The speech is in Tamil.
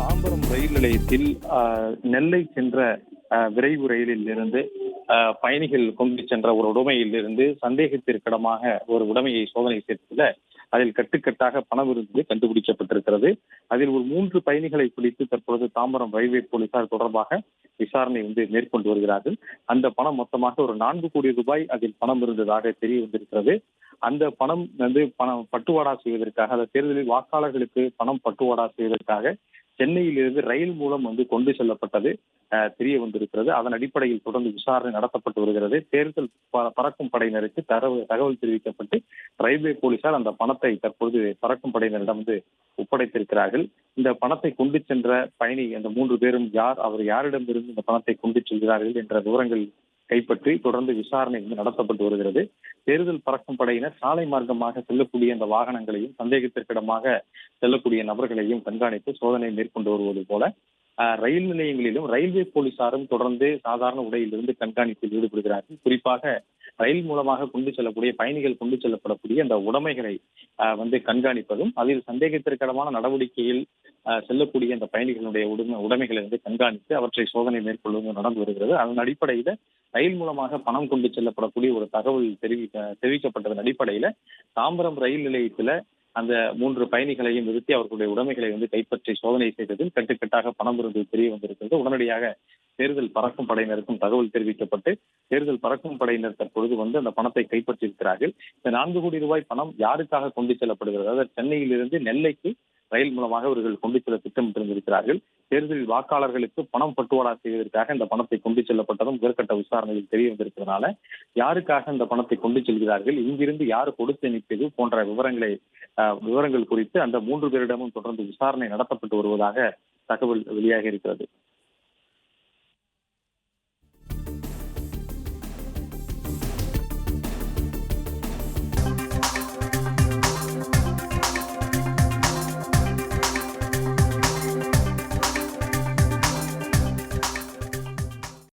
தாம்பரம் ரயில் நிலையத்தில் நெல்லை சென்ற விரைவு ரயிலில் இருந்து பயணிகள் கொண்டு சென்ற ஒரு உடைமையில் இருந்து சந்தேகத்திற்கிடமாக ஒரு உடைமையை சோதனை செய்ததில் அதில் கட்டுக்கட்டாக பணம் இருந்து கண்டுபிடிக்கப்பட்டிருக்கிறது. அதில் ஒரு 3 பயணிகளை பிடித்து தற்பொழுது தாம்பரம் ரயில்வே போலீசார் தொடர்பாக விசாரணை மேற்கொண்டு வருகிறார்கள். அந்த பணம் மொத்தமாக ஒரு 4 கோடி ரூபாய் அதில் பணம் இருந்ததாக தெரிய வந்திருக்கிறது. அந்த பணம் பணம் பட்டுவாடா செய்வதற்காக, அந்த தேர்தலில் வாக்காளர்களுக்கு பணம் பட்டுவாடா செய்வதற்காக சென்னையிலிருந்து ரயில் மூலம் கொண்டு செல்லப்பட்டது தெரிய வந்திருக்கிறது. அதன் அடிப்படையில் தொடர்ந்து விசாரணை நடத்தப்பட்டு வருகிறது. தேர்தல் பறக்கும் படையினருக்கு தகவல் தெரிவிக்கப்பட்டு ரயில்வே போலீசார் அந்த பணத்தை தற்பொழுது பறக்கும் படையினரிடம் ஒப்படைத்திருக்கிறார்கள். இந்த பணத்தை கொண்டு சென்ற பயணி அந்த 3 பேரும் யார், அவர் யாரிடமிருந்து இந்த பணத்தை கொண்டு செல்கிறார்கள் என்ற விவரங்கள் கைப்பற்றி தொடர்ந்து விசாரணை நடத்தப்பட்டு வருகிறது. தேர்தல் பறக்கும் படையினர் சாலை மார்க்கமாக செல்லக்கூடிய அந்த வாகனங்களையும் சந்தேகத்திற்கிடமாக செல்லக்கூடிய நபர்களையும் கண்காணித்து சோதனை மேற்கொண்டு வருவது போல ரயில் நிலையங்களிலும் ரயில்வே போலீசாரும் தொடர்ந்து சாதாரண உடையிலிருந்து கண்காணிப்பில் ஈடுபடுகிறார்கள். குறிப்பாக ரயில் மூலமாக கொண்டு செல்லக்கூடிய பயணிகள் கொண்டு செல்லப்படக்கூடிய அந்த உடைமைகளை கண்காணிப்பதும், அதில் சந்தேகத்திற்கிடமான நடவடிக்கையில் செல்லக்கூடிய அந்த பயணிகளுடைய உடைமைகளை கண்காணித்து அவற்றை சோதனை மேற்கொள்வதும் நடந்து வருகிறது. அதன் அடிப்படையில ரயில் மூலமாக பணம் கொண்டு செல்லப்படக்கூடிய ஒரு தகவல் தெரிவிக்கப்பட்டதன் அடிப்படையில தாம்பரம் ரயில் நிலையத்துல அந்த 3 பயணிகளையும் நிறுத்தி அவர்களுடைய உடைமைகளை கைப்பற்றி சோதனை செய்ததில் கட்டுக்கட்டாக பணம் இருந்தது தெரிய வந்திருக்கிறது. உடனடியாக தேர்தல் பறக்கும் படையினருக்கும் தகவல் தெரிவிக்கப்பட்டு தேர்தல் பறக்கும் படையினர் தற்பொழுது அந்த பணத்தை கைப்பற்றியிருக்கிறார்கள். இந்த 4 கோடி ரூபாய் பணம் யாருக்காக கொண்டு செல்லப்படுகிறது? அதாவது சென்னையிலிருந்து நெல்லைக்கு ரயில் மூலமாக அவர்கள் கொண்டு செல்ல திட்டமிட்டிருந்திருக்கிறார்கள். தேர்தலில் வாக்காளர்களுக்கு பணம் பட்டுவாடா செய்வதற்காக இந்த பணத்தை கொண்டு செல்லப்பட்டதும் முதற்கட்ட விசாரணையில் தெரிய வந்திருக்கிறதுனால யாருக்காக இந்த பணத்தை கொண்டு செல்கிறார்கள், இங்கிருந்து யார் கொடுத்து அனுப்பியது போன்ற விவரங்கள் குறித்து அந்த 3 பேரிடமும் தொடர்ந்து விசாரணை நடத்தப்பட்டு வருவதாக தகவல் வெளியாகி இருக்கிறது.